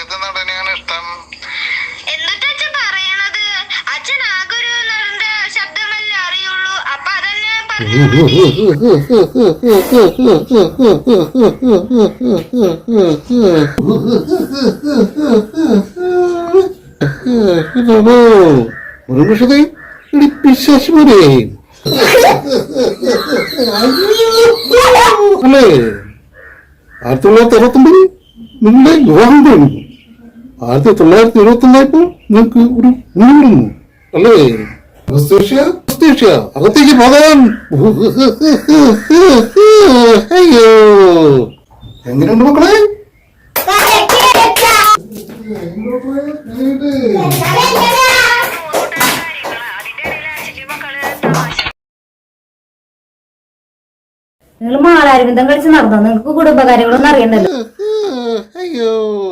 ഏത് നടനെയാണ് ഇഷ്ടം? എന്നിട്ട് അച്ഛൻ പറയണത്? അച്ഛൻ ആകെ ഒരു നടന്റെ ശബ്ദമല്ലേ അറിയുള്ളൂ. അപ്പൊ അതന്നെ പിശാശ് പോലെ അല്ലേ? 1969 നിങ്ങളുടെ വിവാഹം കഴിഞ്ഞു. 1971 നിങ്ങൾക്ക് ഒരു ഉണ്ണിരുന്നു അല്ലേ? അകത്തേക്ക് പോകാൻ. അയ്യോ, എങ്ങനെയുണ്ട് മക്കളെ? നിങ്ങൾ മാളാരവിന്ദം കളിച്ച് നടന്നോ? നിങ്ങൾക്ക് കുടുംബകാര്യങ്ങളൊന്നും അറിയണ്ടല്ലോ. അയ്യോ.